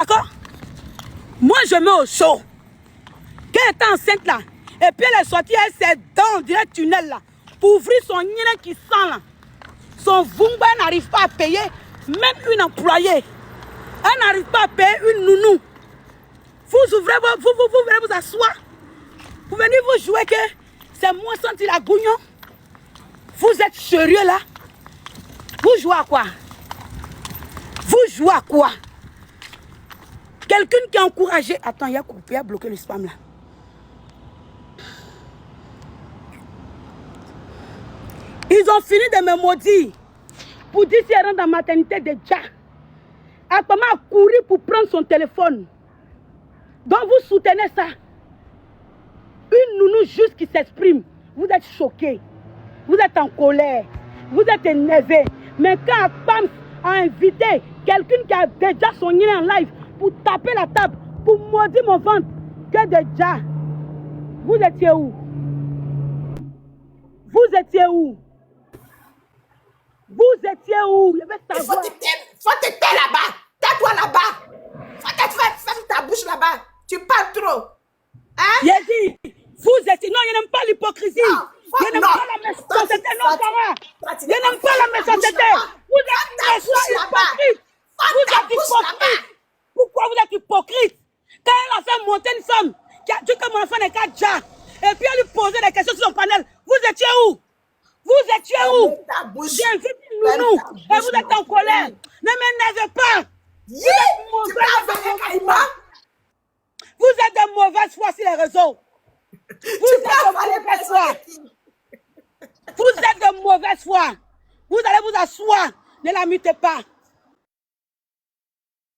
D'accord? Moi, je mets au chaud. Quand elle était enceinte là, et puis elle est sortie, elle s'est dans le tunnel là, pour ouvrir son nid qui sent là. Son vumba n'arrive pas à payer, même une employée. Elle n'arrive pas à payer une nounou. Vous ouvrez, vous venez vous asseoir. Vous venez vous jouer que c'est moi senti la gougnon. Vous êtes sérieux là? Vous jouez à quoi? Vous jouez à quoi? Quelqu'un qui a encouragé... Attends, il a coupé, il a bloqué le spam là. Ils ont fini de me maudire. Pour dire si elle rentre dans la maternité déjà. Akpama a couru pour prendre son téléphone. Donc vous soutenez ça. Une nounou juste qui s'exprime. Vous êtes choqués. Vous êtes en colère. Vous êtes énervé. Mais quand Akpam a invité quelqu'un qui a déjà son nid en live pour taper la table, pour maudire mon ventre, que déjà, vous étiez où? Vous étiez où? Vous étiez où? Je vais savoir. Faut te taire là-bas. Tais-toi là-bas. Faut te faire ta bouche là-bas. Tu parles trop. Hein? J'ai dit, vous étiez... Non, je n'aime pas l'hypocrisie. Je n'aime pas la méchanceté. Non, Sarah. Je n'aime pas la méchanceté. Vous êtes hypocrite. Vous êtes hypocrite. Pourquoi vous êtes hypocrite? Quand elle a fait monter une femme qui a dit que mon enfant n'est qu'à déjà, et puis elle lui posait des questions sur son panel, vous étiez où? Vous étiez où? J'ai invité une nounou et vous êtes en colère. Ne m'énervez pas. Vous êtes de mauvaise foi sur les réseaux. Vous êtes de mauvaise foi. Vous êtes de mauvaise foi. Vous allez vous asseoir. Ne la mutez pas.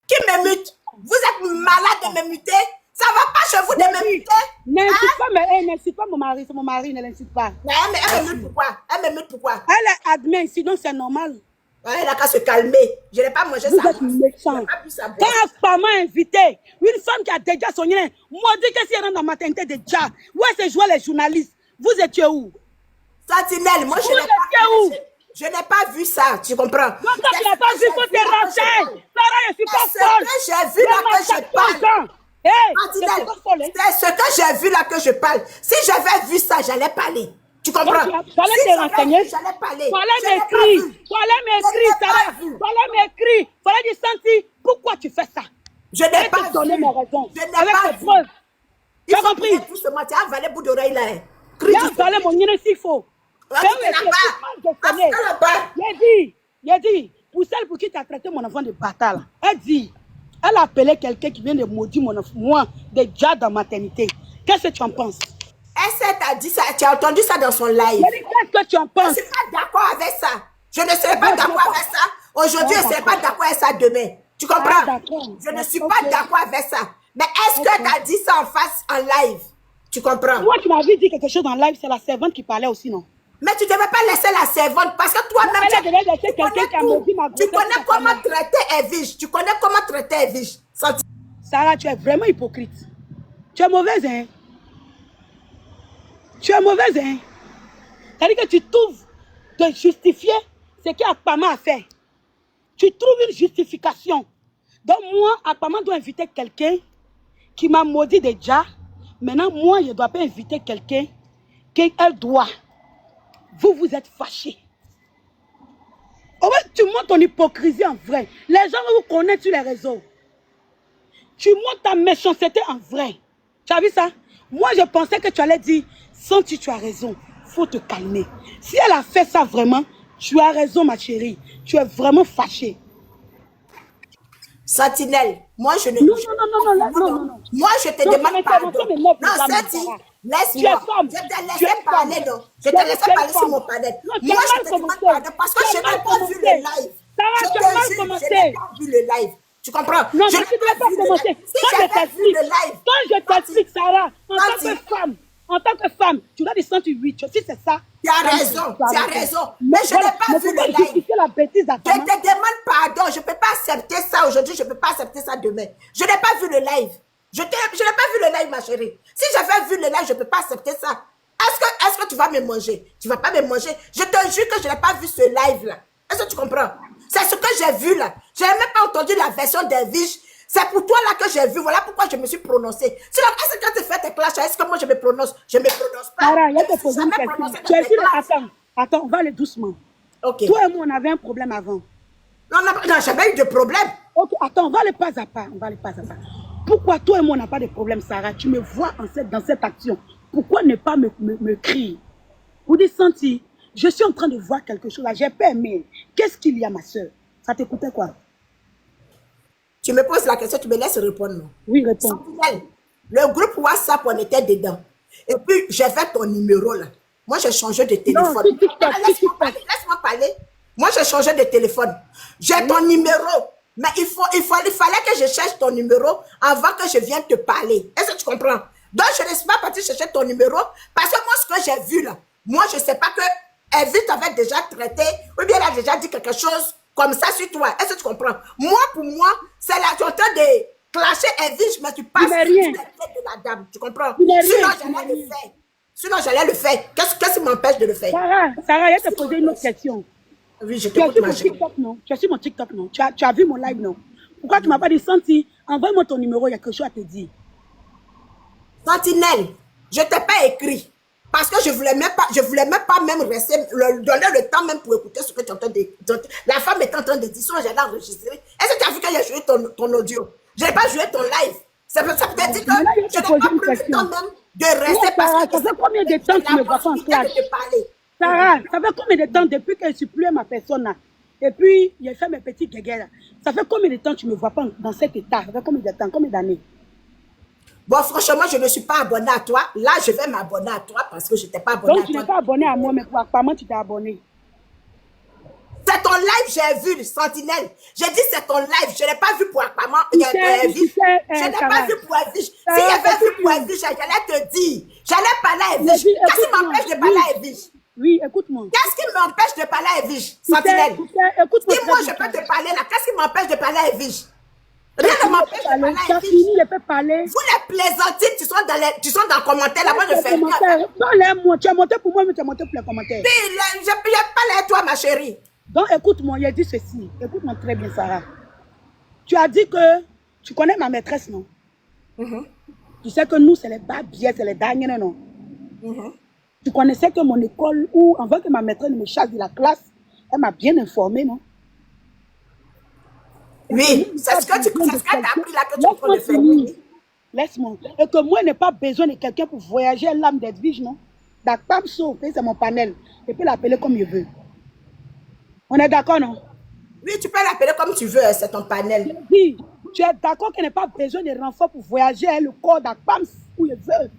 Qui me mute? Vous êtes malade de me muter? Ça va pas chez vous de me muter? N'incite pas, mais elle n'incite pas mon mari. C'est mon mari, ne l'incite pas. Mais elle me mute pourquoi? Elle me mute pourquoi? Elle est admin, sinon c'est normal. Elle n'a qu'à se calmer. Je n'ai pas mangé vous ça. Êtes méchant. Quand Akpam a invité une femme qui a déjà son nid, moi dit que si elle rentre dans la maternité déjà, où est-ce que jouent les journalistes? Vous étiez où? Sentinelle, moi je n'ai pas vu ça, tu comprends? Non, quand tu n'as pas vu, il faut te ranger. Sarah, je ne suis pas folle. C'est ce que j'ai vu là que je parle. C'est ce que j'ai vu là que je parle. Si j'avais vu ça, j'allais parler. Tu comprends? Fallait te renseigner. J'allais parler. Fallait m'écrire, Sarah. Fallait m'écrire. Fallait dire, Santi, pourquoi tu fais ça? Je n'ai pas donné mes raisons. Je n'ai pas vu. Tu as compris? Tout ce matin, tu as avalé bout d'oreille là. Tu as avalé mon nid s'il faut. J'ai dit, pour celle pour qui tu as traité mon enfant de bâtard, elle a appelé quelqu'un qui vient de maudire mon enfant, moi, déjà dans la maternité. Qu'est-ce que tu en penses? Elle t'a dit ça, tu as entendu ça dans son live. Qu'est-ce que tu en penses? Je ne suis pas d'accord avec ça. Je ne serai pas d'accord avec ça. Aujourd'hui, je ne serai pas d'accord avec ça demain. Tu comprends? Je ne suis pas d'accord avec ça. Mais est-ce que tu as dit ça en face, en live? Tu comprends? Moi, tu m'avais dit quelque chose en live, c'est la servante qui parlait aussi, non? Mais tu ne devais pas laisser la servante parce que toi-même, tu connais comment traiter Evige. Tu connais comment traiter Evige. Sarah, tu es vraiment hypocrite. Tu es mauvaise, hein? Tu es mauvaise, hein? C'est-à-dire que tu trouves de justifier ce qu'Akpam a fait. Tu trouves une justification. Donc moi, Akpam doit inviter quelqu'un qui m'a maudit déjà. Maintenant, moi, je ne dois pas inviter quelqu'un qu'elle doit. Vous êtes fâchés. Oh, tu montres ton hypocrisie en vrai. Les gens vous connaissent sur les réseaux. Tu montres ta méchanceté en vrai. Tu as vu ça? Moi, je pensais que tu allais dire, Santi, tu as raison. Il faut te calmer. Si elle a fait ça vraiment, tu as raison, ma chérie. Tu es vraiment fâchée. Sentinelle, moi je ne... Non. Moi je te demande pardon. Non, Santi, laisse-moi. Je te laissais parler, non. Je te laissais parler sur mon panel. Moi je te demande pardon parce que je n'ai pas vu le live. Je te jure, je n'ai pas vu le live. Tu comprends? Non, je ne vais pas commencer. Quand je t'explique, Sarah, en tant que femme, tu dois descendre 8. Si c'est ça. Tu as raison. Mais je n'ai pas vu le live. Je te demande pardon. Je ne peux pas accepter ça aujourd'hui. Je ne peux pas accepter ça demain. Je n'ai pas vu le live. Je n'ai pas vu le live, ma chérie. Si j'avais vu le live, je ne peux pas accepter ça. Est-ce que tu vas me manger? Tu ne vas pas me manger. Je te jure que je n'ai pas vu ce live-là. Est-ce que tu comprends? C'est ce que j'ai vu là. Je n'ai même pas entendu la version d'Evige. C'est pour toi j'ai vu, voilà pourquoi je me suis prononcée. Sinon, est-ce que quand tu fais tes classes, est-ce que moi je me prononce? Je ne me prononce pas. Sarah, il y a Je te ne poser suis une jamais question. prononcée dans tes classes. Attends, on va aller doucement. Ok. Toi et moi, on avait un problème avant. Non, on n'a jamais eu de problème. Ok, attends, on va aller pas à pas. On va aller pas à pas. Pourquoi toi et moi, on n'a pas de problème, Sarah? Tu me vois dans cette action. Pourquoi ne pas me crier? Vous dites, Santi, je suis en train de voir quelque chose là. J'ai pas aimé. Qu'est-ce qu'il y a, ma soeur? Ça t'écoutait quoi? Tu me poses la question, tu me laisses répondre. Non? Oui, réponds. Sentinelle, le groupe WhatsApp, on était dedans. Et puis, j'avais ton numéro là. Moi, j'ai changé de téléphone. Non, c'est TikTok. Laisse-moi parler. Moi, j'ai changé de téléphone. J'ai ton numéro. Mais il fallait que je cherche ton numéro avant que je vienne te parler. Est-ce que tu comprends? Donc, je ne suis pas partie chercher ton numéro parce que moi, ce que j'ai vu là, moi, je ne sais pas que Evie t'avait déjà traité ou bien elle a déjà dit quelque chose comme ça sur toi. Est-ce que tu comprends? Moi, pour moi, c'est là, tu es en train de clasher Evie, je me suis pas sur de la dame. Tu comprends? Sinon, j'allais le faire. Sinon, j'allais le faire. Qu'est-ce qui m'empêche de le faire? Sarah, je vais te poser une autre question. Oui, je t'écoute, ma chérie. Tu as su mon TikTok, non? Tu as vu mon live, non? Pourquoi tu ne m'as pas dit, Santi, envoie-moi ton numéro, il y a quelque chose à te dire. Sentinelle, je ne t'ai pas écrit. Parce que je voulais même pas même rester, donner le temps même pour écouter ce que tu es en train de dire. La femme est en train de dire, sinon j'allais enregistrer. Est-ce que tu as vu quand j'ai joué ton audio? Je n'ai pas joué ton live. Ça veut dire que je n'ai pas pris le temps même de rester parce que... Ça fait combien de temps que tu me vois pas en clash? Sarah, ça fait combien de temps depuis que je ne suis plus ma personne là? Et puis, j'ai fait mes petits guéguerres là. Ça fait combien de temps que tu ne me vois pas dans cet état? Ça fait combien de temps? Combien d'années? Bon, franchement, je ne suis pas abonnée à toi. Là, je vais m'abonner à toi parce que je n'étais pas abonnée à toi. Donc, tu n'es pas abonné à moi, mais apparemment, tu t'es abonné. C'est ton live, j'ai vu, Sentinelle. J'ai dit c'est ton live. Je n'ai pas vu pour apparemment. Je n'ai pas vu pour Evie. Si j'avais vu pour Evie, j'allais te dire. J'allais parler à Evie. Qu'est-ce qui m'empêche de parler à Evie? Oui, écoute-moi. Qu'est-ce qui m'empêche de parler à Evie, Sentinelle? Dis-moi, je peux te parler là. Qu'est-ce qui m'empêche de parler à Evie? Rien ne m'empêche de parler à Evie. Fini, je peux parler. Vous les plaisantines, tu sont dans le commentaire là. Moi, je fais rien. Tu as monté pour moi, mais tu as monté pour les commentaires. Je parle à toi, ma chérie. Donc, écoute-moi, il a dit ceci. Écoute-moi très bien, Sarah. Tu as dit que tu connais ma maîtresse, non? Tu sais que nous, c'est les babies, c'est les derniers, non? Tu connaissais que mon école, où, avant que ma maîtresse me chasse de la classe, elle m'a bien informé, non? Oui, c'est ce que tu as appris là que tu es en train de faire. Laisse-moi. Et que moi, je n'ai pas besoin de quelqu'un pour voyager l'âme d'Edwige, non? D'accord, c'est mon panel. Je peux l'appeler comme je veux. On est d'accord, non? Oui, tu peux l'appeler comme tu veux, c'est ton panel. Oui, tu es d'accord qu'elle n'a pas besoin de renfort pour voyager le corps d'Akpams où je veux.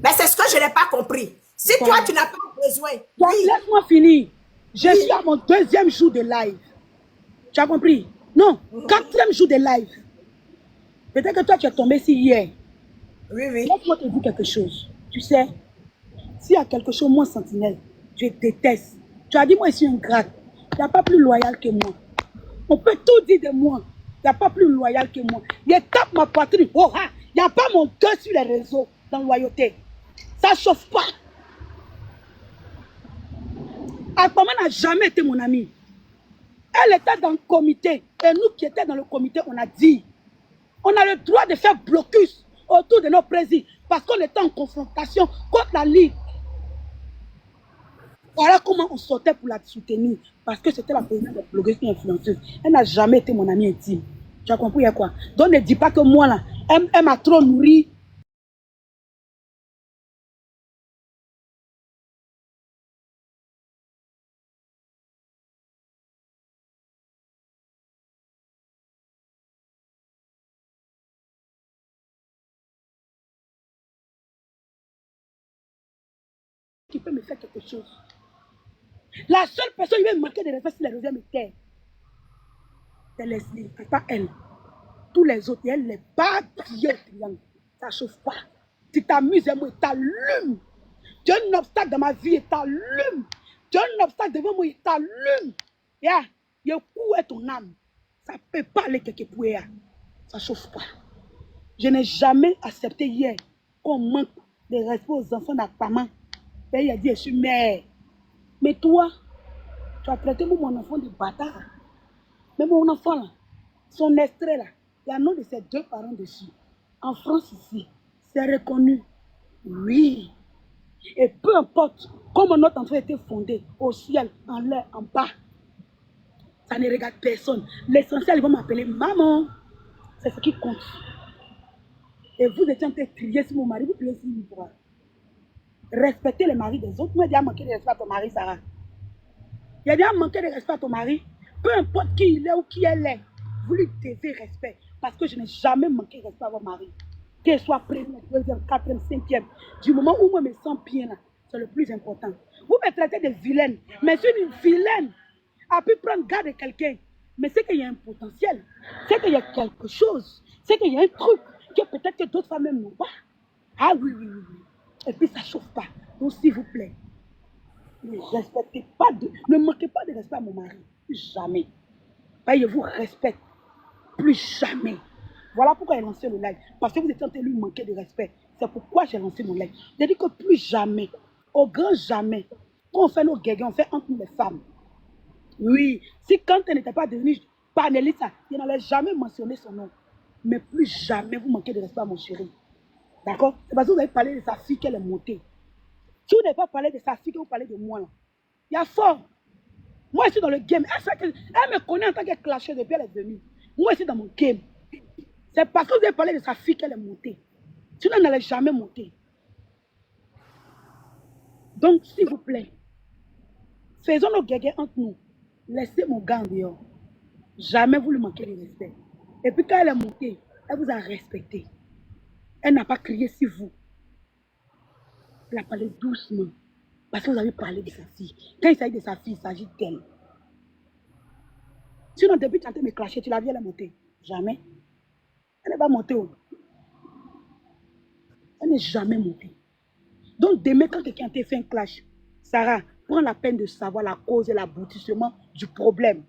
Mais c'est ce que je n'ai pas compris. Si toi, tu n'as pas besoin. Donc, oui. Laisse-moi finir. Je suis à mon 2e jour de live. Tu as compris? Non, 4e jour de live. Peut-être que toi, tu es tombé ici hier. Oui, oui. Laisse-moi te dire quelque chose. Tu sais, s'il y a quelque chose, moi, Sentinelle, je déteste. Tu as dit, moi, je suis ingrate. Il n'y a pas plus loyal que moi. On peut tout dire de moi. Il n'y a pas plus loyal que moi. Il tape ma poitrine. Oh, il n'y a pas mon cœur sur les réseaux dans la loyauté. Ça ne chauffe pas. Akpama n'a jamais été mon amie. Elle était dans le comité. Et nous qui étions dans le comité, on a dit, on a le droit de faire blocus autour de nos présidents parce qu'on était en confrontation contre la Ligue. Voilà comment on sortait pour la soutenir. Parce que c'était la présidente de blogueuse et influenceuse. Elle n'a jamais été mon amie intime. Tu as compris, il y a quoi? Donc ne dis pas que moi, là, elle m'a trop nourri. Qui peut me faire quelque chose. La seule personne qui va me manquer de respect sur les réseaux militaires, c'est Leslie, c'est pas elle. Tous les autres, elle les bat au triangle. Ça ne chauffe pas. Tu t'amuses, moi, il t'allume. Tu as un obstacle dans ma vie, il t'allume. Tu as un obstacle devant moi, il t'allume. Yeah. Il coup est ton âme. Ça ne peut pas aller quelque part. Ça ne chauffe pas. Je n'ai jamais accepté hier qu'on manque de respect aux enfants d'Akpama. Il a dit, je suis mère. Mais toi, tu as traité mon enfant de bâtard. Mais mon enfant là, son extrait là, Il y a le nom de ses 2 parents dessus. En France, ici, c'est reconnu. Oui. Et peu importe comment notre enfant a été fondé, au ciel, en l'air, en bas, ça ne regarde personne. L'essentiel, ils vont m'appeler maman. C'est ce qui compte. Et vous étiez en train de crier sur mon mari, vous criez sur moi. Respectez les maris des autres. Moi, il y a manqué de respect à ton mari, Sarah. Il y a déjà manqué de respect à ton mari. Peu importe qui il est ou qui elle est, vous lui devez respect. Parce que je n'ai jamais manqué de respect à votre mari. Qu'elle soit première, deuxième, quatrième, cinquième. Du moment où moi me sens bien, là, c'est le plus important. Vous me traitez de vilaine. Mais si une vilaine a pu prendre garde de quelqu'un, mais c'est qu'il y a un potentiel. C'est qu'il y a quelque chose. C'est qu'il y a un truc que peut-être que d'autres femmes même n'ont pas. Ah oui, oui, oui, oui. Et puis ça ne chauffe pas. Donc s'il vous plaît, ne manquez pas de respect à mon mari. Jamais. Je vous respecte. Plus jamais. Voilà pourquoi j'ai lancé le live. Parce que vous êtes en train de lui manquer de respect. C'est pourquoi j'ai lancé mon live. J'ai dit que plus jamais, au grand jamais, quand on fait nos guéguins, on fait entre nous les femmes. Oui, si quand elle n'était pas devenue panéliste, il n'allait jamais mentionner son nom. Mais plus jamais vous manquez de respect à mon chéri. D'accord? C'est parce que vous avez parlé de sa fille qu'elle est montée. Si vous n'avez pas parlé de sa fille, que vous parlez de moi, là. Il y a fort. Moi, je suis dans le game. Elle me connaît en tant que clashée depuis elle est venue. Moi, je suis dans mon game. C'est parce que vous avez parlé de sa fille qu'elle est montée. Sinon, elle n'allait jamais monter. Donc, s'il vous plaît, faisons nos guégués entre nous. Laissez mon gars en dehors. Jamais vous lui manquez de respect. Et puis, quand elle est montée, elle vous a respecté. Elle n'a pas crié sur vous. Elle a parlé doucement. Parce que vous avez parlé de sa fille. Quand il s'agit de sa fille, il s'agit d'elle. Sinon, depuis que tu es en train de me clasher, tu l'as vu, elle est montée. Jamais. Elle n'est pas montée. Elle n'est jamais montée. Donc, demain, quand quelqu'un t'a fait un clash, Sarah, prends la peine de savoir la cause et l'aboutissement du problème.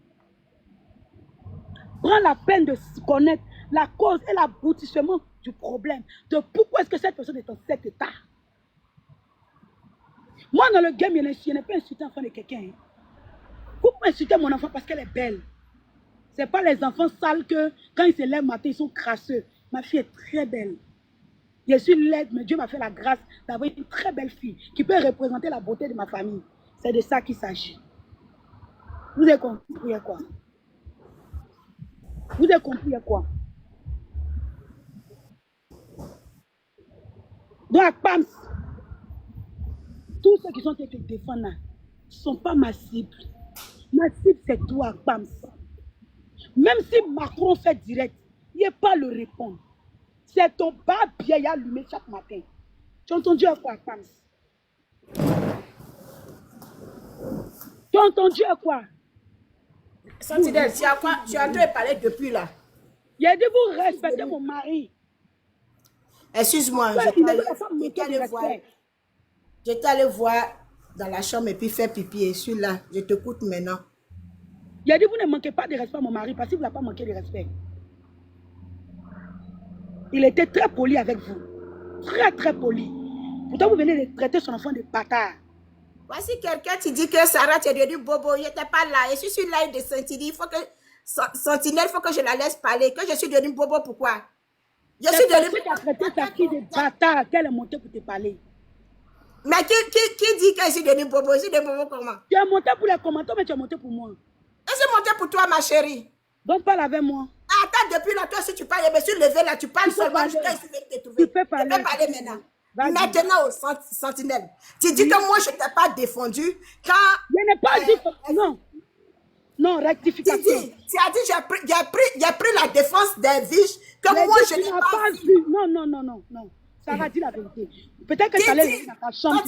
Prends la peine de connaître la cause et l'aboutissement du problème. De pourquoi est-ce que cette personne est en cet état. Moi, dans le game, je n'ai pas insulté l'enfant de quelqu'un. Pourquoi insulter mon enfant parce qu'elle est belle? Ce n'est pas les enfants sales que, quand ils se lèvent le matin, ils sont crasseux. Ma fille est très belle. Je suis laide, mais Dieu m'a fait la grâce d'avoir une très belle fille qui peut représenter la beauté de ma famille. C'est de ça qu'il s'agit. Vous avez compris quoi? Vous avez compris quoi? Donc, PAMS, tous ceux qui sont en train de te défendre là, ne sont pas ma cible. Ma cible, c'est toi, PAMS. Même si Macron fait direct, il n'y a pas le répondre. C'est ton bas bien allumé chaque matin. Tu as entendu à quoi, PAMS? Tu as entendu à quoi? Sentinelle, tu es en train de parler depuis là. Il a dit vous respectez mon mari. Excuse-moi, j'étais allé voir dans la chambre et puis faire pipi et je suis là. Je t'écoute maintenant. Il a dit vous ne manquez pas de respect à mon mari parce qu'il ne vous a pas manqué de respect. Il était très poli avec vous. Très, très poli. Pourtant, vous venez de traiter son enfant de bâtard. Voici quelqu'un qui dit que Sarah, tu es devenu bobo. Il n'était pas là. Et je suis là de Sentinelle. Il faut que Sentinelle, il faut que je la laisse parler. Que je suis devenu bobo, pourquoi? Je suis devenu bobo. Tu as traité sa fille de bâtard qu'elle est montée pour te parler. Mais qui dit que je suis devenu bobo? Je suis devenu bobo comment? Tu es monté pour les commentaires, mais tu es monté pour moi. Je suis monté pour toi, ma chérie. Donc, parle avec moi. Attends, depuis là, toi, si tu parles, je me suis levée là, tu parles seulement jusqu'à ce que je te trouve. Tu peux parler. Je peux parler maintenant. Maintenant, au Sentinelle. Tu dis que moi, je ne t'ai pas défendu quand... Je n'ai pas dit... Non. Non, rectification. Tu as dit, j'ai pris la défense des viges que moi, je n'ai pas vu. Non. Sarah dit la vérité. Peut-être que tu allais dans ta chambre.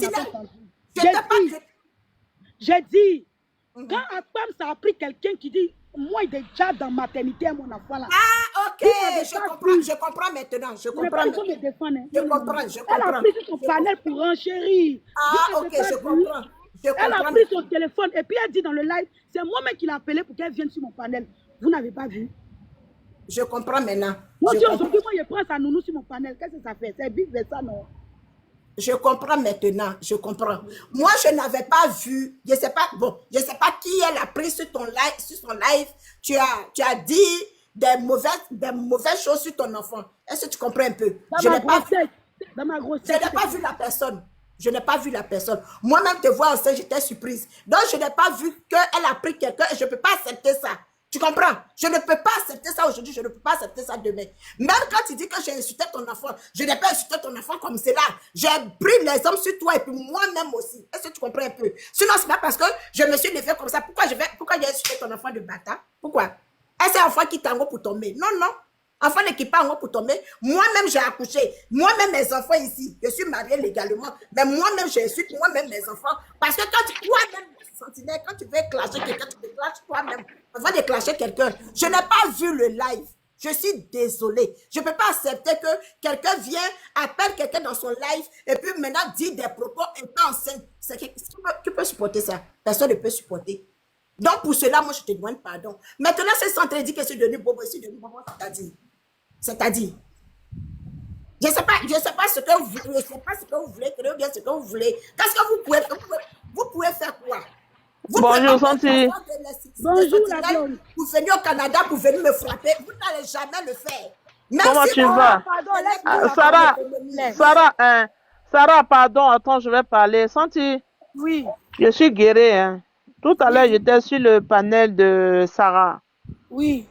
J'ai dit, quand Akpam, ça a pris quelqu'un qui dit, moi, il est déjà dans maternité à mon enfant là. Ah, ok, je comprends maintenant. Je comprends. Elle a pris son panel pour enchérir. Ah, ok, je comprends. Elle a pris son téléphone et puis elle dit dans le live, c'est moi-même qui l'ai appelé pour qu'elle vienne sur mon panel. Vous n'avez pas vu? Je comprends maintenant. Moi, aujourd'hui, moi, je prends sa nounou sur mon panel. Qu'est-ce que ça fait? C'est vice versa, non? Je comprends maintenant, je comprends. Moi, je n'avais pas vu, je sais pas qui elle a pris sur son live. Tu as dit des mauvaises choses sur ton enfant. Est-ce que tu comprends un peu? Dans Je ma n'ai pas vu. grossesse. Dans ma grossesse. Je n'ai pas vu la personne. Je n'ai pas vu la personne. Moi-même, te voir enceinte, j'étais surprise. Donc, je n'ai pas vu qu'elle a pris quelqu'un et je ne peux pas accepter ça. Tu comprends? Je ne peux pas accepter ça aujourd'hui, je ne peux pas accepter ça demain. Même quand tu dis que j'ai insulté ton enfant, je n'ai pas insulté ton enfant comme cela. J'ai pris l'exemple sur toi et puis moi-même aussi. Est-ce que tu comprends un peu? Sinon, c'est pas parce que je me suis levée comme ça. Pourquoi j'ai insulté ton enfant de bâtard? Pourquoi? Est-ce un enfant qui t'envoie pour tomber? Non, non. Enfant ne quitte pas en haut pour tomber. Moi-même, j'ai accouché. Moi-même, mes enfants ici. Je suis mariée légalement. Mais moi-même, j'insulte moi-même mes enfants. Parce que quand toi-même, Sentinelle, quand tu veux clasher quelqu'un, tu te clashes toi-même. Avant de clasher quelqu'un. Je n'ai pas vu le live. Je suis désolée. Je ne peux pas accepter que quelqu'un vient, appelle quelqu'un dans son live et puis maintenant dit des propos étant enceinte. Qui peut supporter ça? Personne ne peut supporter. Donc, pour cela, moi, je te demande pardon. Maintenant, c'est Sentinelle dit que c'est devenu bobo, c'est-à-dire. C'est-à-dire, je ne sais pas ce que vous voulez, je sais pas ce que vous voulez, très bien ce que vous voulez. Qu'est-ce que vous pouvez faire quoi? Vous Bonjour, Santi. Bonjour, la blonde. Vous venez au Canada pour venir me frapper, vous n'allez jamais le faire. Même Comment si tu vous- vas? Pardon, Ah, laisse-moi. Sarah, pardon, attends, je vais parler. Santi, Oui, je suis guérie, hein. Tout à l'heure, j'étais sur le panel de Sarah. oui,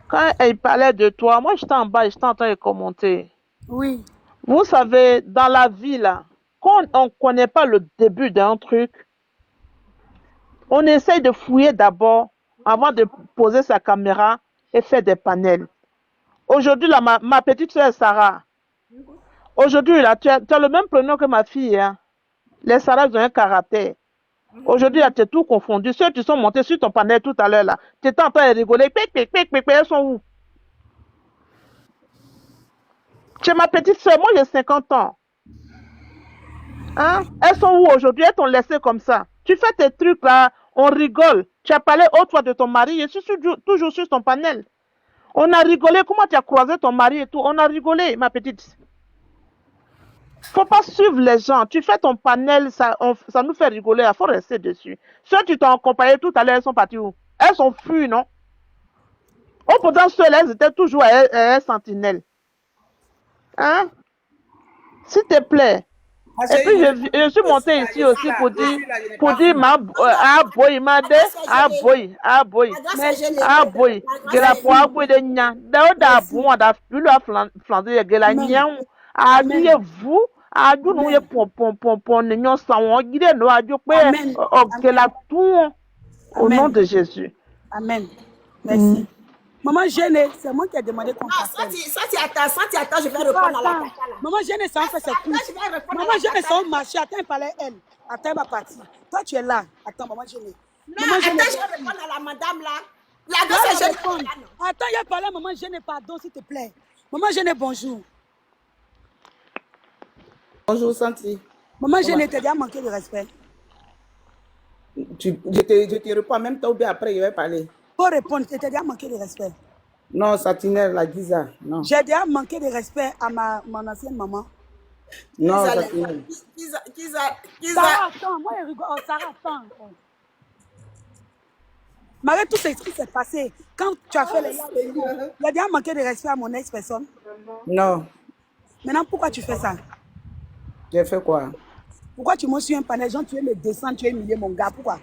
Quand elle parlait de toi, moi, j'étais en bas, j'étais en train de commenter. oui. Vous savez, dans la vie, là, quand on ne connaît pas le début d'un truc, on essaye de fouiller d'abord avant de poser sa caméra et faire des panels. Aujourd'hui, là, ma petite soeur Sarah, aujourd'hui, là, tu as le même prénom que ma fille. Hein. Les Sarah ont un caractère. Aujourd'hui, là, tu es tout confondu. Ceux qui sont montés sur ton panel tout à l'heure, là, tu étais en train de rigoler. Elles sont où? Chez ma petite soeur, moi j'ai 50 ans. Hein? Elles sont où aujourd'hui? Elles t'ont laissé comme ça. Tu fais tes trucs là, on rigole. Tu as parlé autrefois de ton mari, je suis toujours sur ton panel. On a rigolé, comment tu as croisé ton mari et tout. On a rigolé, ma petite. Faut pas suivre les gens. Tu fais ton panel, ça nous fait rigoler. Il faut rester dessus. Ceux qui t'ont accompagné tout à l'heure, elles sont parties où? Elles sont fuies, non? Oh, pourtant, ceux-là, elles étaient toujours à Sentinelle. Hein? S'il te plaît. Et puis, je suis montée ici aussi pour dire, boy, gela po agwe de nya, da bon, da fulu a flandre, gela nyang, a ye vous, a du nou ye pon, ne nyon sa won, gide no a du pe, gela tout, au nom de Jésus. Amen. Merci. Maman Gênée, c'est moi qui ai demandé qu'on Ah, t'appelle. Santi, attends, je vais répondre à la Attends. Maman Gênée, ça en fait ses Attends, courses. je vais répondre à Maman la Gênée, ça en marché. Attends, elle parlait elle. Attends, elle va partir. Toi, tu es là. Attends, Maman Gênée. Non, Maman attends, Gênée, je vais répondre à la madame là. La elle gosse va est jeune. répondre. Attends, il a parlé à Maman Gênée, pardon, s'il te plaît. Maman Gênée, bonjour. Bonjour Santi. Maman Gênée, t'as déjà manqué de respect. Je te réponds en même temps ou bien après je vais parler. Faut répondre, t'as déjà manqué de respect. Non, Satinelle, la Giza, non. J'ai déjà manqué de respect à mon ancienne maman. Non, Satinelle. Sarah, attends, moi, je rigole. Oh, Sarah, attends. Malgré tout ce qui s'est passé, quand tu as fait les lives, il a déjà manqué de respect à mon ex-personne. Non, Maintenant, pourquoi tu fais ça? j'ai fait quoi? Pourquoi tu montes sur un panel, genre tu veux me descendre, tu veux humilier mon gars? Pourquoi?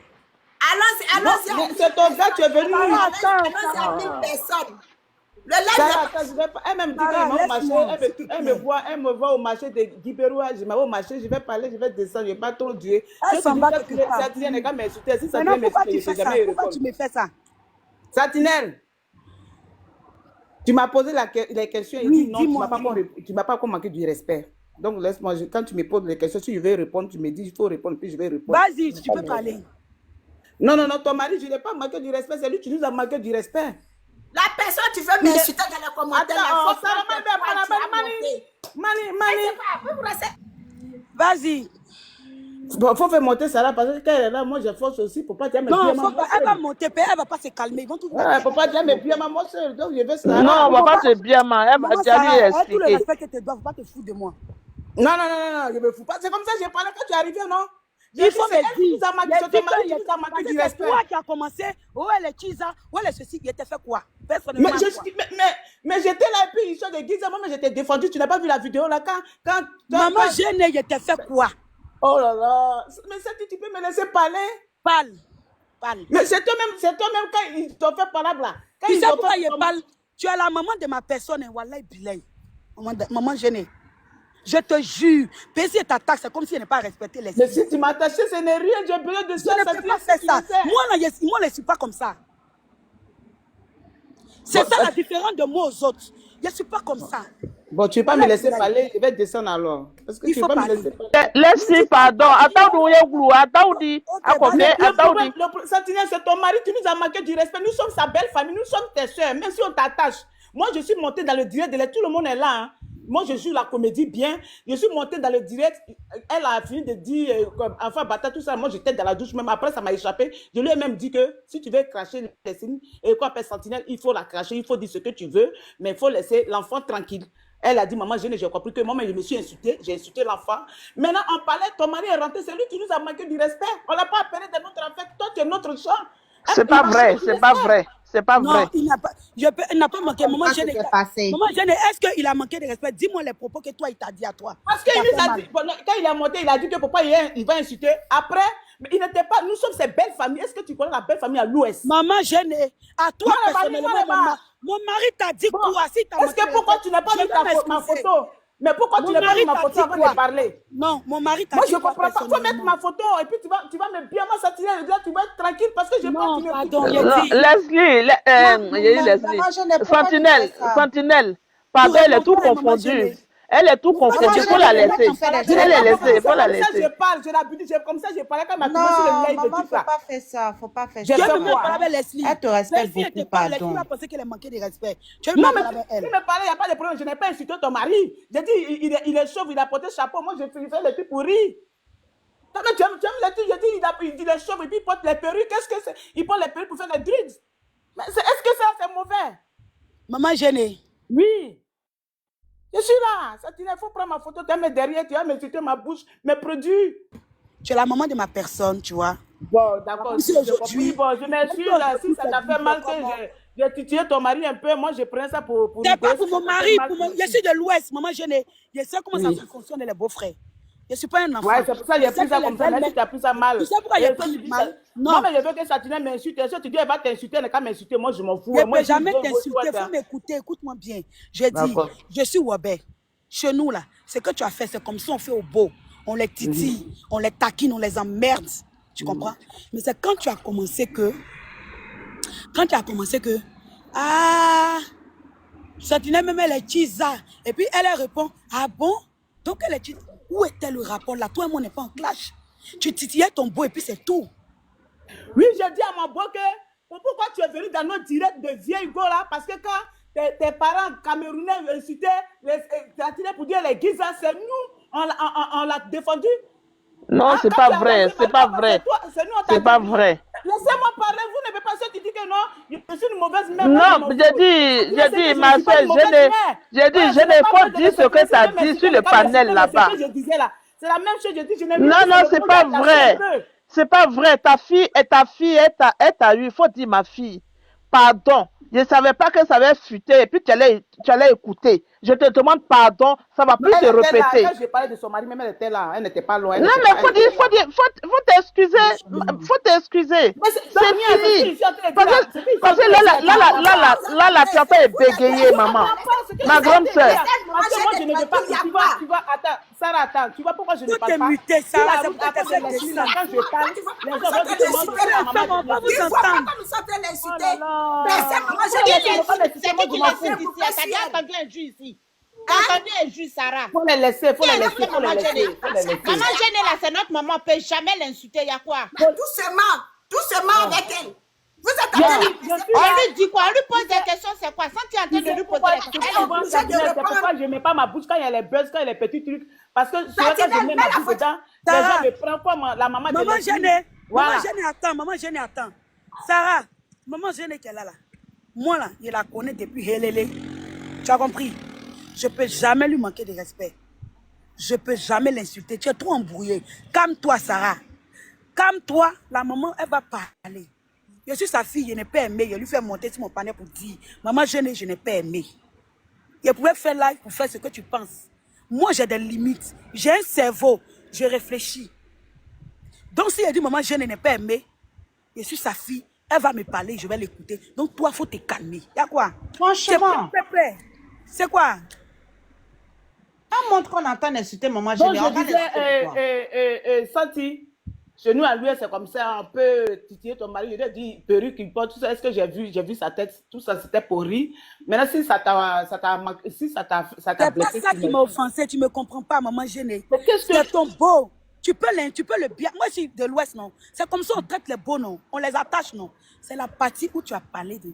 Allons-y. C'est ton gars, tu es venu. Allons-y à 1000 personnes. Le live, Sarah, attends, je vais pas. Elle même dit Sarah, qu'elle va au marché. laisse-moi. Elle me voit au marché de Guibéroua. Je m'en vais au marché, je vais parler, je vais descendre, je ne vais pas trop durer. Elle s'en va quelque part. Satinelle n'est pas m'insulter. Si Maintenant, Satinelle pourquoi m'insulte, tu je fais ne ça? vais jamais Pourquoi tu répondre. me fais ça? Satinelle, tu m'as posé les questions et Oui, dit non, tu dis-moi. ne m'as pas manqué du respect. Donc laisse-moi, quand tu me poses les questions, si je vais répondre, tu me dis il faut répondre, puis je vais répondre. Vas-y, tu peux parler. Non, ton mari, je n'ai pas manqué du respect, c'est lui qui nous a manqué du respect. la personne, tu veux m'insulter dans les commentaires. Attends, la faute, Vas-y. Bon, faut faire monter ça là parce que quand elle est là, moi je force aussi pour pas dire mes Non, pieds faut pas, elle va monter, puis elle va pas se calmer. Ils vont tout faire. pour pas dire mes pieds maman seule. Donc je vais ça. Non, on va pas te bien, ma. Elle va Maman déjà lui Sarah, elle a tout le expliquer. respect que tu dois, faut pas te foutre de moi. Non, je me fous pas. C'est comme ça que j'ai parlé quand tu es arrivé, non? Il faut c'est elle me qui dire. nous a manqué, c'est ton mari qui nous a manqué du C'est respect. toi qui as commencé. Où est le Chiza? Où est le ceci? Il t'a fait quoi? Mais, Personnellement, quoi? j'étais là et puis ils sont des guises. Moi, j'étais défendu. Tu n'as pas vu la vidéo là Maman gênée, il t'a fait quoi? Oh là là. Mais ça, tu peux me laisser parler? Parle. Mais c'est toi-même quand ils t'ont fait parler là. Quand Tu ils sais ont pourquoi fait il parle? Tu es la maman de ma personne. Wallah, bilay. Maman gênée. Je te jure. Payer ta taxe, c'est comme si elle n'est pas respecté les Mais si tu m'attachais, ce n'est rien. J'ai besoin de ça. Je ne peux pas faire ça. Moi, je ne suis pas comme ça. C'est ça la différence de moi aux autres. Je ne suis pas comme ça. Bon, tu ne veux pas me laisser parler, je vais descendre alors. Parce que Il tu faut ne veux pas me parler. laisser parler. Laisse-lui, pardon. Attends, Sentinelle, c'est ton mari, tu nous as manqué du respect. Nous sommes sa belle famille, nous sommes tes soeurs, même si on t'attache. Moi, je suis montée dans le direct de l'air, tout le monde est là. Hein. Moi, je joue la comédie bien. Je suis montée dans le direct. Elle a fini de dire, enfin, bata, tout ça. Moi, j'étais dans la douche même. Après, ça m'a échappé. Je lui ai même dit que si tu veux cracher les signes, et quoi, appelle Sentinelle, il faut la cracher, il faut dire ce que tu veux, mais il faut laisser l'enfant tranquille. Elle a dit, maman, j'ai compris que moi, je me suis insultée, j'ai insulté l'enfant. Maintenant, on parlait, ton mari est rentré, c'est lui qui nous a manqué du respect. On ne l'a pas appelé de notre affaire, toi, tu es notre champ. C'est pas vrai, c'est pas vrai. C'est pas Non, vrai. il n'a pas manqué. Maman gênée, est-ce qu'il a manqué de respect? Dis-moi les propos que toi, il t'a dit à toi. Parce qu'il nous a dit, quand il est monté, il a dit que papa, il va insulter. Après, mais il n'était pas, nous sommes ces belles familles. Est-ce que tu connais la belle famille à l'ouest? Maman gênée, à toi, personnellement, mon mari t'a dit quoi? Si est-ce que pourquoi tu n'as pas vu ma photo? Mais pourquoi tu n'as pas vu ma photo avant de parler? Non, mon mari t'a dit quoi? Moi, je comprends pas. Il faut mettre ma photo et puis tu vas me bien m'assassiner. Tu vas être tranquille parce que je Non, pas pardon, Leslie, Sentinelle, pardon, elle est tout confondue. Elle est tout confondue, il faut la laisser. Elle est laissée, il faut la laisser. Je parle, j'ai l'habitude, comme ça, je parlais quand ma fille sur le live. Maman, faut pas faire ça, faut pas faire ça. Je veux me parler avec Leslie. Elle te respecte beaucoup, pardon. Leslie va penser qu'elle a manqué de respect. Tu veux me Non, mais parler avec elle? tu me parlais, il n'y a pas de problème. Je n'ai pas insulté ton mari. J'ai dit, il est chauve, il a porté chapeau. Moi, je fais le truc pour rire. Tu aimes les trucs, j'ai dit, il est chauve et puis il porte les perruques. Qu'est-ce que c'est? Il porte les perruques pour faire les drugs. Mais est-ce que ça, c'est mauvais? Maman gênée. Oui. Je suis là. Ça, il faut prendre ma photo, tu vas me derrière, tu vas m'insulter ma bouche, mes produits. Tu es la maman de ma personne, tu vois. Bon, d'accord. Si aujourd'hui, bon, je m'excuse là. Si ça t'a fait mal que j'ai titillé ton mari un peu, moi, je prends ça pour c'est pas pour mon mari. Je suis de l'Ouest, maman gênée. Je sais comment ça fonctionne les beaux-frères. Je ne suis pas un enfant. Ouais, c'est pour ça que j'ai pris ça comme ça. Même si tu as pris ça mal. Tu sais pourquoi j'ai pris mal? Non. Moi, mais je veux que Sentinelle m'insulte. Si tu dis elle va t'insulter, elle n'a qu'à m'insulter. Moi, je m'en fous. Je ne peux jamais t'insulter. Il faut m'écouter. Écoute-moi bien. Je dis, je suis Wabé. Chez nous, là, ce que tu as fait, c'est comme si on fait au beau. On les titille, on les taquine, on les emmerde. Tu comprends? Mais c'est quand tu as commencé que... Ah... Sentinelle même elle est Chiza. Et puis elle répond, ah bon? Donc elle est Chiza. Où était le rapport là? Toi et moi, on n'est pas en clash. Tu titillais ton beau et puis c'est tout. Oui, j'ai dit à mon beau que pourquoi tu es venu dans notre direct de vieille go là? Parce que quand tes parents camerounais insultaient les pour dire les Giza, c'est nous, on l'a défendu. Non, c'est pas vrai, c'est pas vrai. C'est pas vrai. Laissez-moi parler, vous ne pouvez pas se dire que non, je suis une mauvaise mère. Non, j'ai dit, ma soeur, je n'ai pas dit ce que tu as dit sur le panel là-bas. C'est la même chose, je dis, je n'ai Non, c'est pas vrai. C'est pas vrai. Ta fille, elle t'a eu. Il faut dire, ma fille, pardon. Je ne savais pas que ça avait fuité et puis tu allais écouter. Je te demande pardon, ça va plus se répéter. Quand j'ai parlé de son mari, même elle était là, elle n'était pas loin. Non, mais faut t'excuser. Faut t'excuser. C'est fini. Parce que là, tu as fait bégayer, maman. Ma grande soeur. Moi, je ne veux pas. Tu vois, attends, Sarah, attends. Tu vois pourquoi je ne parle pas? Muté, Sarah, c'est Quand je parle, les gens vont dire c'est qui l'a fait ici? T'as bien entendu un juge ici. T'as entendu un juge, Sarah. Faut les laisser, faut les laisser. Maman gênée là, c'est notre maman, on ne peut jamais l'insulter. Il y a quoi? Doucement avec elle. Vous êtes en train de... On lui dit quoi? On lui pose des questions, c'est quoi? Sans tu es en train de lui poser des questions. C'est pourquoi je ne mets pas ma bouche quand il y a les buzz, quand il y a les petits trucs. Parce que quand je mets ma bouche dedans, les gens me prennent comme la maman de Maman gênée. Voilà. Maman gênée, attends. Sarah, maman gênée qu'elle a là. Moi là, je la connais depuis Helele. Tu as compris? Je ne peux jamais lui manquer de respect. Je ne peux jamais l'insulter. Tu es trop embrouillée. Calme-toi, Sarah. Calme-toi, la maman, elle va parler. Je suis sa fille, je n'ai pas aimé. Je lui fais monter sur mon panel pour dire, maman, je n'ai pas aimé. Je pouvais faire live pour faire ce que tu penses. Moi, j'ai des limites. J'ai un cerveau. Je réfléchis. Donc, si elle dit, maman, je n'ai pas aimé, je suis sa fille, elle va me parler, je vais l'écouter. Donc, toi, il faut te calmer. Il y a quoi? Franchement. C'est quoi? On montre qu'on entend insulter maman Donc, Géné. je disais, Santi, chez nous à lui, c'est comme ça, on peut titiller ton mari. Il a dit, perruque qu'il porte, tout ça. Est-ce que j'ai vu sa tête? Tout ça, c'était pour rire. Maintenant, si ça t'a C'est blessé. pas ça qui m'a offensé, tu me comprends pas, maman Géné. Mais qu'est-ce que C'est ton beau. Tu peux le bien. Moi, je suis de l'Ouest, non. C'est comme ça on traite les beaux, non. On les attache, non. C'est la partie où tu as parlé de.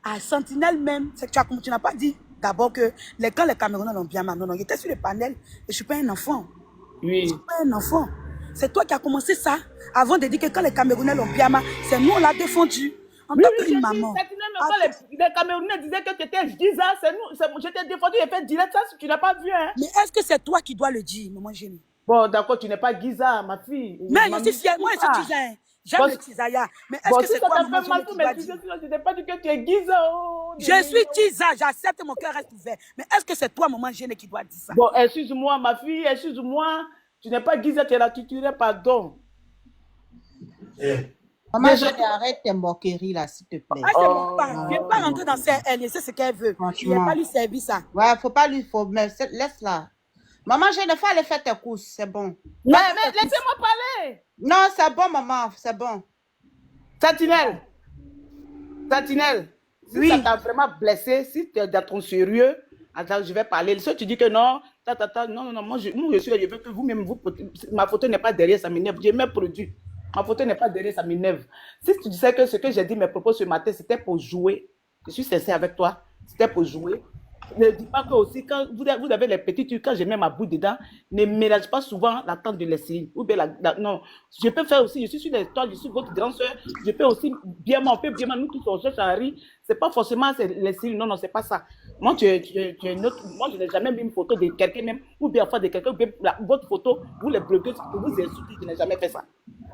À Sentinelle même, c'est que tu n'as pas dit d'abord que quand les Camerounais l'ont bien mal. Non, non, j'étais sur le panel et je suis pas un enfant. Oui. Je suis pas un enfant. C'est toi qui as commencé ça avant de dire que quand les Camerounais l'ont bien mal, c'est nous, on l'a défendu. En tant qu'une maman. Les Camerounais disaient que tu étais Giza, c'est nous. Je t'ai défendu, j'ai fait direct ça, si tu n'as pas vu. Hein. Mais est-ce que c'est toi qui dois le dire, maman Génie? Bon, d'accord, tu n'es pas Giza, ma fille. Mais je suis fière, moi je suis Giza. J'aime le Tizaya. Mais est-ce que c'est toi, maman Génie, qui dois dire? Je n'ai pas dit que tu es Giza. Oh, je suis Giza, j'accepte, mon cœur reste ouvert. Mais est-ce que c'est toi, maman Génie, qui doit dire ça? Bon, excuse-moi, ma fille, excuse-moi. Tu n'es pas Giza, tu es la tuterie, pardon. Maman Géné, arrête tes moqueries là, s'il te plaît. Ah, je ne vais pas rentrer dans elle, c'est ce qu'elle veut. Je ne vais pas lui servir ça. Ouais, faut pas lui, mais laisse-la. Maman Géné, faut aller faire tes courses, c'est bon. Mais laissez-moi parler. Non, c'est bon, maman, c'est bon. Sentinelle, si Oui. ça t'a vraiment blessé, si tu es dans ton sérieux, attends, je vais parler. Si tu dis que non, non, moi je veux que vous-même, ma photo n'est pas derrière, ça m'énerve. J'ai mes produits. Ma photo n'est pas derrière, ça m'énerve. Si tu disais que ce que j'ai dit, mes propos ce matin, c'était pour jouer, je suis sincère avec toi, c'était pour jouer. Ne dis pas que aussi, quand vous avez les petits trucs, quand je mets ma boue dedans, ne mélange pas souvent la tente de l'essai. Ou bien non, je peux faire aussi, je suis sur l'histoire, je suis votre grande soeur, je peux aussi bien, on peut bien, nous tous on cherche à rire. C'est pas forcément l'essai, non, c'est pas ça. Moi, tu es une autre, moi, je n'ai jamais mis une photo de quelqu'un même, ou bien enfin de quelqu'un, ou bien votre photo, vous les bloquez, pour vous insulter, je n'ai jamais fait ça.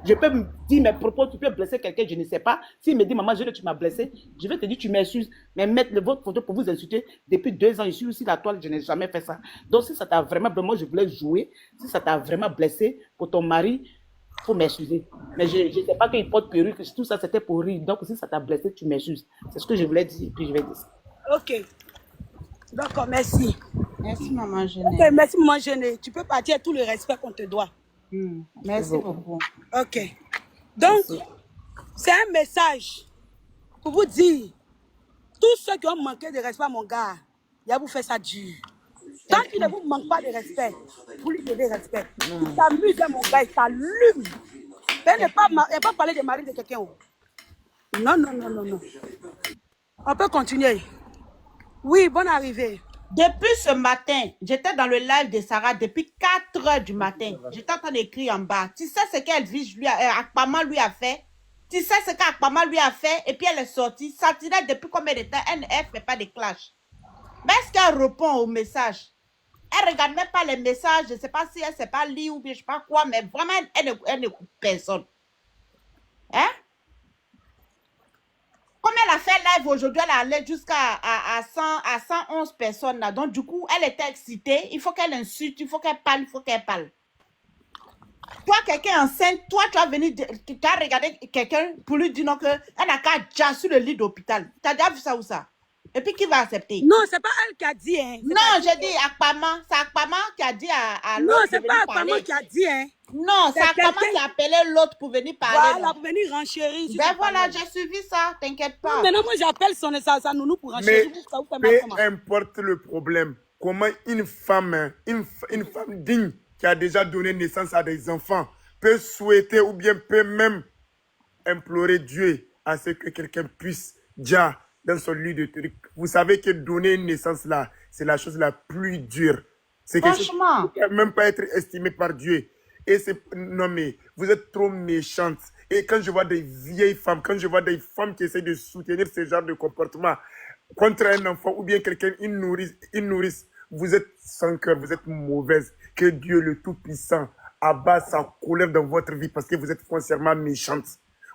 Je peux me dire mes propos, tu peux blesser quelqu'un, je ne sais pas. S'il me dit, maman, tu m'as blessé, je vais te dire, tu m'excuses. Mais mettre votre photo pour vous insulter, depuis 2 ans, je suis aussi la toile, je n'ai jamais fait ça. Donc, si ça t'a vraiment, moi, je voulais jouer. Si ça t'a vraiment blessé pour ton mari, il faut m'excuser. Mais je ne sais pas qu'il porte perruque, tout ça, c'était pour rire. Donc, si ça t'a blessé, tu m'excuses. C'est ce que je voulais dire, puis je vais dire ça. Ok. D'accord, merci. Merci, maman Géné. Ok, merci, maman Géné. Tu peux partir tout le respect qu'on te doit. Merci beaucoup. Ok. Donc, c'est un message pour vous dire, tous ceux qui ont manqué de respect à mon gars, il a vous fait ça dur. Tant qu'il ne vous manque pas de respect, vous lui donnez respect. Il s'amuse à mon gars, il s'allume. Il ne pas parler de mari de quelqu'un. Non. On peut continuer. Oui, bonne arrivée. Depuis ce matin, j'étais dans le live de Sarah depuis 4 heures du matin. J'étais en train d'écrire en bas. Tu sais ce qu'Elvis Akpama lui a fait? Tu sais ce qu'Akpama lui a fait? Et puis elle est sortie. Sentinelle depuis combien de temps? Elle ne fait pas de clash. Mais est-ce qu'elle répond aux messages? Elle ne regarde même pas les messages. Je ne sais pas si elle ne sait pas lire ou bien je ne sais pas quoi. Mais vraiment, elle n'écoute personne. Hein? Comme elle a fait live aujourd'hui, elle est allée jusqu'à à 111 personnes là. Donc, du coup, elle était excitée. Il faut qu'elle insulte, il faut qu'elle parle, Toi, quelqu'un enceinte, toi, tu as venu, tu as regardé quelqu'un pour lui dire non que elle n'a qu'à déjà sur le lit d'hôpital. Tu as déjà vu ça ou ça? Et puis, qui va accepter? Non, c'est pas elle qui a dit. Hein. Non, j'ai dit Akpama. C'est Akpama qui a dit à l'autre. Non, c'est pas Akpama qui a dit. Hein. Non, c'est Akpama qui a appelé l'autre pour venir parler. Voilà, pour venir renchérir. Ben voilà, j'ai suivi ça, t'inquiète pas. Non, maintenant, moi, j'appelle sa nounou pour renchérir. Mais peu importe le problème, comment une femme digne qui a déjà donné naissance à des enfants peut souhaiter ou bien peut même implorer Dieu à ce que quelqu'un puisse déjà dans son lit de truc. Vous savez que donner une naissance là, c'est la chose la plus dure. C'est quelque chose qui ne peut même pas être estimé par Dieu. Et c'est, non mais, vous êtes trop méchante. Et quand je vois des vieilles femmes, quand je vois des femmes qui essaient de soutenir ce genre de comportement contre un enfant ou bien quelqu'un, une nourrice, vous êtes sans cœur, vous êtes mauvaise. Que Dieu le Tout-Puissant abat sa colère dans votre vie parce que vous êtes foncièrement méchante.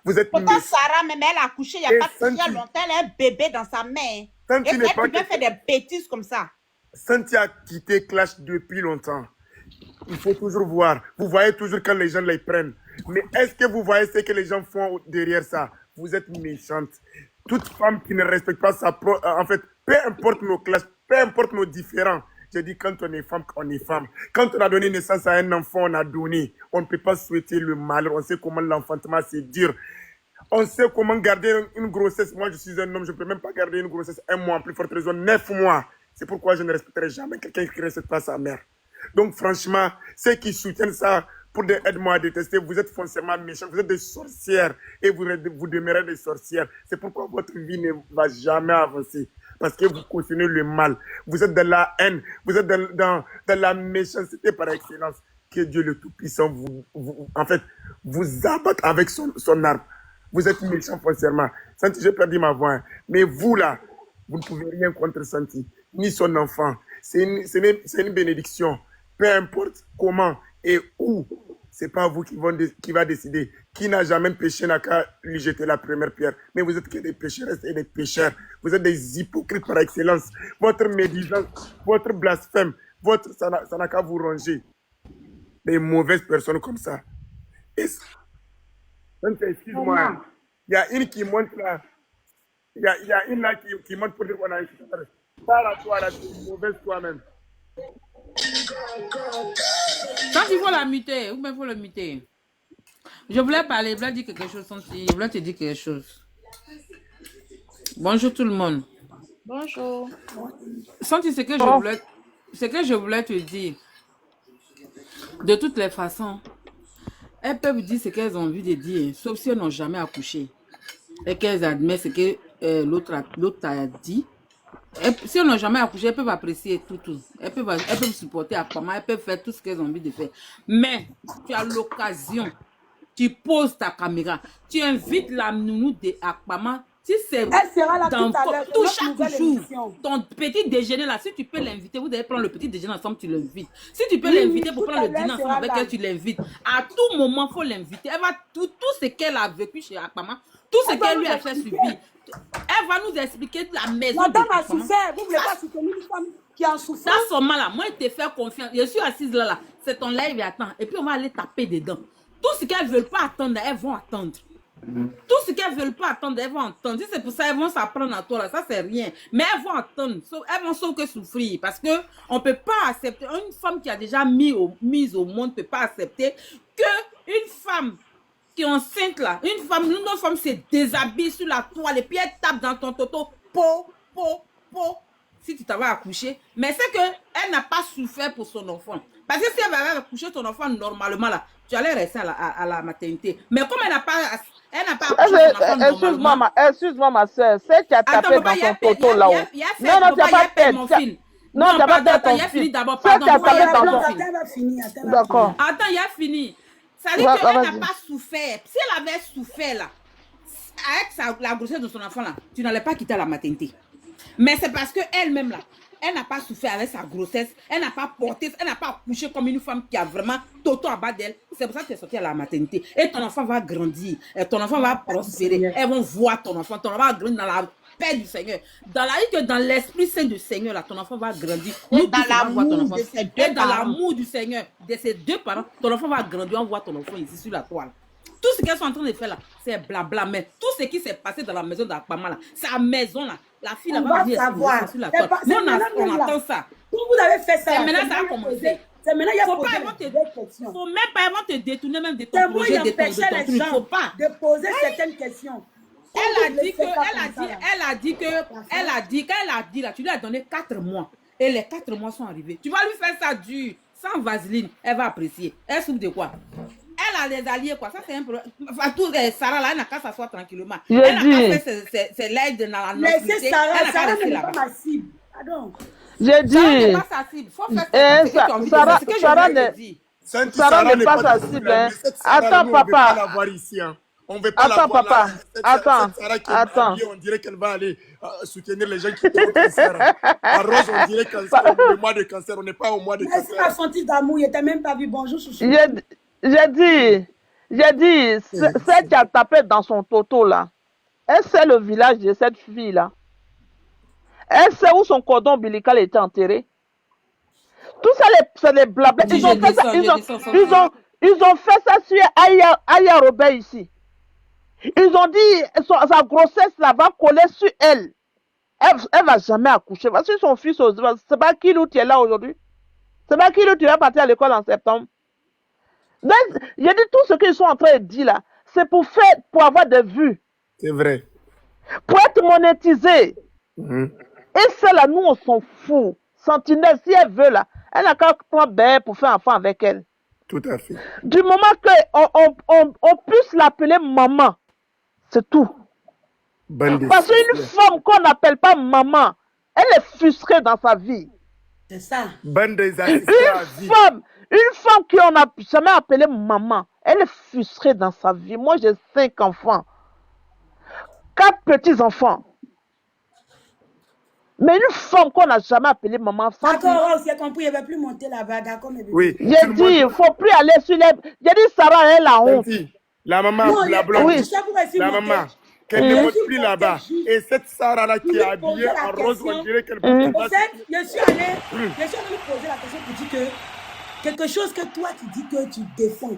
Vous êtes Pourtant, méchante. Sarah, même elle a accouché il n'y a pas très longtemps. Elle a un bébé dans sa main. Santi Et n'est elle pas peut bien faire des bêtises comme ça. Santi a quitté Clash depuis longtemps. Il faut toujours voir. Vous voyez toujours quand les gens les prennent. Mais est-ce que vous voyez ce que les gens font derrière ça? Vous êtes méchante. Toute femme qui ne respecte pas sa propre... En fait, peu importe nos classes, peu importe nos différends. Je dis quand on est femme, on est femme. Quand on a donné naissance à un enfant, on a donné. On ne peut pas souhaiter le malheur. On sait comment l'enfantement, c'est dur. On sait comment garder une grossesse. Moi, je suis un homme, je ne peux même pas garder une grossesse 1 mois, en plus forte raison 9 mois. C'est pourquoi je ne respecterai jamais quelqu'un qui ne respecte pas sa mère. Donc, franchement, ceux qui soutiennent ça pour aider-moi à détester, vous êtes foncièrement méchants, vous êtes des sorcières et vous demeurez des sorcières. C'est pourquoi votre vie ne va jamais avancer. Parce que vous cautionnez le mal. Vous êtes dans la haine, vous êtes dans la méchanceté par excellence. Que Dieu le Tout-Puissant vous abatte avec son arme. Vous êtes méchants foncièrement. Santi, j'ai perdu ma voix. Hein. Mais vous là, vous ne pouvez rien contre Santi, ni son enfant. C'est une bénédiction. Peu importe comment et où, c'est pas vous qui va décider. Qui n'a jamais péché n'a qu'à lui jeter la première pierre. Mais vous êtes que des pécheresses et des pécheurs. Vous êtes des hypocrites par excellence. Votre médisance, votre blasphème, ça n'a qu'à vous ranger. Des mauvaises personnes comme ça. Excuse-moi. Il y a une qui monte là. Il y a une là qui monte pour dire qu'on a une Sarah, toi là, tu es mauvaise toi-même. Quand il faut la muter, ou bien il faut le muter. Je voulais parler, je voulais dire quelque chose, Santi. Je voulais te dire quelque chose. Bonjour tout le monde. Bonjour. Santi, ce que je voulais te dire, de toutes les façons, elles peuvent dire ce qu'elles ont envie de dire, sauf si elles n'ont jamais accouché. Et qu'elles admettent ce que l'autre a dit. Si elles n'ont jamais accouché, elles peuvent apprécier tout. Elles peuvent supporter Akpama, elles peuvent faire tout ce qu'elles ont envie de faire. Mais tu as l'occasion, tu poses ta caméra, tu invites la nounou de Akpama. Si c'est dans tout chaque jour, ton petit déjeuner là, si tu peux l'inviter, vous devez prendre le petit déjeuner ensemble, tu l'invites. Si tu peux l'inviter pour prendre le dîner ensemble avec elle, tu l'invites. À tout moment, il faut l'inviter. Elle va tout ce qu'elle a vécu chez Akpama, tout ce qu'elle lui a fait subir. Elle va nous expliquer la maison. Madame a souffert. Vous ne voulez pas soutenir une femme qui a souffert? Dans son mal là, moi, je te fais confiance. Je suis assise là. C'est ton live et attends. Et puis, on va aller taper dedans. Tout ce qu'elles ne veulent pas attendre, elles vont attendre. Tout ce qu'elles ne veulent pas attendre, elles vont attendre. Si c'est pour ça, elles vont s'apprendre à toi là. Ça, c'est rien. Mais elles vont attendre. Elles vont sauf que souffrir. Parce qu'on ne peut pas accepter. Une femme qui a déjà mise au monde ne peut pas accepter qu'une femme qui est enceinte là, une autre femme se déshabille sur la toile et puis elle tape dans ton toto, si tu t'avais accouché. Mais c'est qu'elle n'a pas souffert pour son enfant. Parce que si elle avait accouché ton enfant normalement là, tu allais rester à la maternité. Mais comme elle n'a pas accouché son enfant normalement. Excuse-moi ma soeur, c'est qui a tapé dans ton toto là-haut. Non, tu n'as pas fait mon film. Non, tu n'as pas fait ton film. D'abord, pardon. D'accord. Attends, il a fini. Ça veut dire qu'elle n'a pas souffert. Si elle avait souffert là, avec la grossesse de son enfant là, tu n'allais pas quitter la maternité. Mais c'est parce qu'elle-même là, elle n'a pas souffert avec sa grossesse, elle n'a pas porté, elle n'a pas accouché comme une femme qui a vraiment toto en bas d'elle. C'est pour ça que tu es sortie à la maternité. Et ton enfant va grandir, et ton enfant va prospérer. Elles vont voir ton enfant va grandir dans la paix du Seigneur. Dans l'Esprit Saint du Seigneur, là, ton enfant va grandir. Et dans l'amour de ses deux parents. Dans l'amour du Seigneur, de ses deux parents, ton enfant va grandir. On voit ton enfant ici sur la toile. Tout ce qu'elles sont en train de faire là, c'est blabla. Mais tout ce qui s'est passé dans la maison d'Akpama là, sa maison là, la fille là va venir sur la toile. Nous, on attend ça. Vous avez fait ça. C'est maintenant ça a commencé. C'est maintenant il y a faut même pas avant te détourner même de ton projet, de ton truc. Il faut pas. De poser certaines questions. Elle a dit là, tu lui as donné 4 mois. Et les 4 mois sont arrivés. Tu vas lui faire ça dur, sans vaseline. Elle va apprécier. Elle souffre de quoi? Elle a les alliés, quoi. Ça, c'est un problème. Sarah, là, elle n'a qu'à s'asseoir tranquillement. Elle n'a pas fait ses legs dans la noce. Mais c'est Sarah n'est pas ma cible. Pardon. J'ai dit. Sarah n'est pas sa cible. Faut faire ce que tu as envie de faire. C'est ce que je dis. Sarah n'est pas sa cible. Attends, papa. On ne veut pas la voir papa. Attends. Attends. On dirait qu'elle va aller soutenir les gens qui ont le cancer. À Rose, on dirait que c'est le mois de cancer. On n'est pas au mois de cancer. C'est ma sentence d'amour. Il n'était même pas vu. Bonjour, chouchou. J'ai dit, celle qui a tapé dans son toto là, elle sait le village de cette fille là. Elle sait où son cordon ombilical était enterré. Tout ça, c'est des blabla. Dis, je descends, je descends. Ils ont fait ça sur Aya Robert ici. Ils ont dit sa grossesse là va coller sur elle. Elle va jamais accoucher. Voici son fils, c'est pas qui l'autre qui est là aujourd'hui. C'est pas qui l'autre qui va partir à l'école en septembre. Donc, j'ai dit tout ce qu'ils sont en train de dire là, c'est pour avoir des vues. C'est vrai. Pour être monétisé. Et celle-là, nous, on s'en fout. Sentinelle, si elle veut là, elle n'a qu'à prendre Béa pour faire enfant avec elle. Tout à fait. Du moment qu'on puisse l'appeler maman, c'est tout. Parce qu'une femme qu'on n'appelle pas maman, elle est frustrée dans sa vie. C'est ça. Une femme qu'on n'a jamais appelée maman, elle est frustrée dans sa vie. Moi, j'ai 5 enfants. 4 petits-enfants. Mais une femme qu'on n'a jamais appelée maman... D'accord, c'est compris, elle ne va plus monter là-bas, d'accord, mais... Oui. J'ai dit, il ne faut plus aller sur les... J'ai dit, Sarah, elle a honte. La maman, non, la blonde, oui. la maman, qu'elle ne monte plus là-bas. Et cette Sarah-là qui est habillée en rose, on dirait qu'elle peut... En fait, je suis allée lui poser la question pour dire que quelque chose que toi, tu dis que tu défends.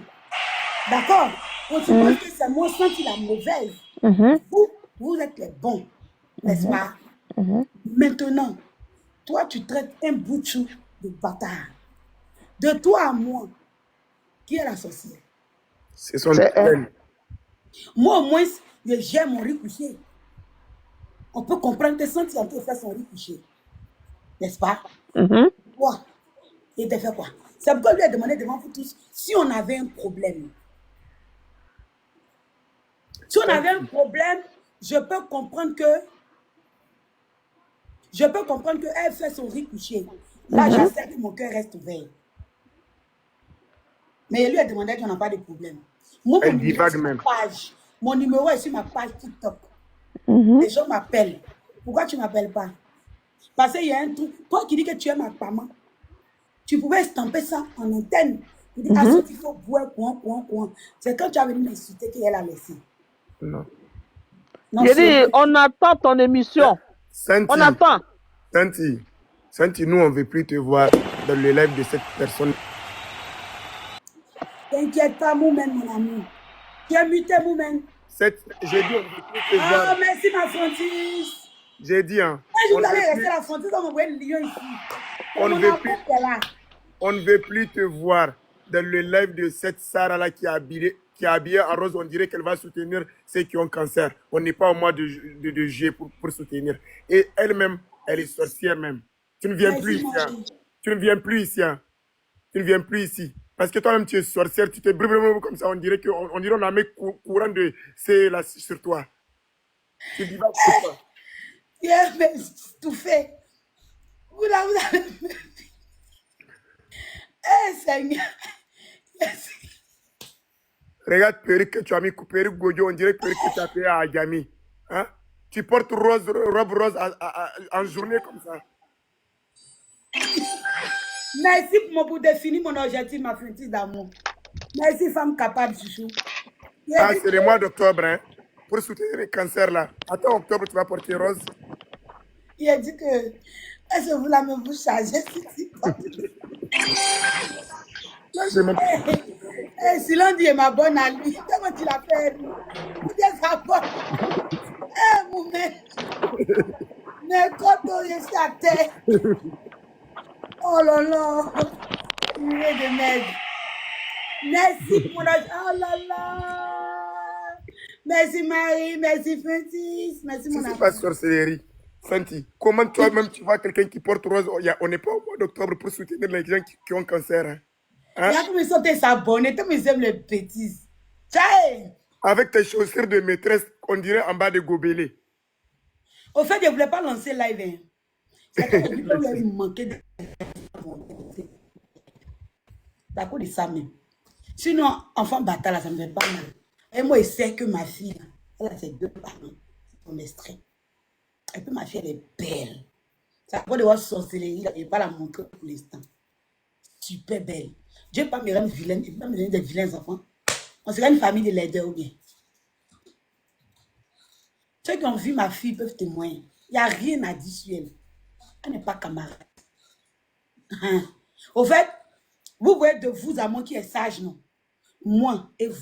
D'accord? On suppose que c'est moi qui la mauvaise. Vous êtes les bons, n'est-ce pas? Maintenant, toi, tu traites un bout de chou de bâtard. De toi à moi, qui est la sorcière? C'est son elle. Moi, au moins, j'aime mon riz couché. On peut comprendre que sans tu as fait son riz couché. N'est-ce pas? Quoi? Il t'a fait quoi? C'est pourquoi lui a demandé devant vous tous si on avait un problème. Si on avait un problème, je peux comprendre qu'elle fait son riz couché. Là, j'accepte que mon cœur reste ouvert. Mais lui a demandé qu'on n'a pas de problème. Moi, mon numéro est sur ma page TikTok. Les gens m'appellent. Pourquoi tu ne m'appelles pas? Parce qu'il y a un truc. Toi qui dis que tu aimes ma maman, tu pouvais estamper ça en antenne. Tu dis, ah, il faut boire, coin. C'est quand tu as venu m'insulter qu'elle a laissé. Non. J'ai dit, on attend ton émission. Santi, on attend. Santi, nous, on ne veut plus te voir dans le live de cette personne. T'inquiète pas, Moumen, mon amour. Tu es muté, Moumen. J'ai dit, on ne veut plus te voir. Ah, merci, ma Francis. J'ai dit, hein. Je vous avais resté la Francis, on m'envoie le lion ici. On ne veut plus te voir dans le live de cette Sarah-là qui est habillée en rose. On dirait qu'elle va soutenir ceux qui ont cancer. On n'est pas au mois de juillet pour soutenir. Et elle-même, elle est sorcière même. Tu ne viens plus ici. Hein. Tu ne viens plus ici. Hein. Tu ne viens plus ici. Parce que toi-même, tu es sorcière. Tu te brûles comme ça. On dirait qu'on a mis courant de c'est là sur toi. Tu dis pas sur toi. Mais tout fait. Vous avez... Eh, Seigneur. Regarde perruque que tu as mis, perruque Gojo, on dirait perruque que tu as fait à Agami. Hein? Tu portes robe rose en journée comme ça. Merci pour définir mon objectif, ma Francis d'amour. Merci, femme capable, chouchou. Ah, c'est le mois d'octobre, hein? Pour soutenir les cancers là. Attends, octobre, tu vas porter rose. Il a dit que, est-ce que vous la me vous chargez si l'on dit ma bonne à lui, comment tu l'as fait? Vous dites sa bonne. Mais quand je suis à terre. Oh là là. Il est de merde. Merci pour la... Oh là là. Merci Marie, merci Francis, merci mon amour. C'est pas sorcellerie. Santi, comment toi-même tu vois quelqu'un qui porte rose? On n'est pas au mois d'octobre pour soutenir les gens qui ont cancer. Hein? Il y a comme ils sont s'abonner, comme ils aiment les bêtises. Tchaï! Avec tes chaussures de maîtresse, on dirait en bas de gobelet. Au fait, je ne voulais pas lancer live. Hein. C'est que je manquait de... C'est à cause de ça même. Sinon, enfant bâtard, là, ça ne me fait pas mal. Et moi, je sais que ma fille, là, elle a ses 2 parents. Son extrait. Et puis ma fille, elle est belle. Ça peut de voir sorcellerie, là, je ne vais pas la montrer pour l'instant. super belle. Dieu pas me rendre vilaine, il va me donner des vilains enfants. On serait une famille de laideurs ou bien. Ceux qui ont vu ma fille peuvent témoigner. Il n'y a rien à dire sur elle. Elle n'est pas camarade. Au fait, vous voyez de vous à moi qui est sage, non? Moi et vous.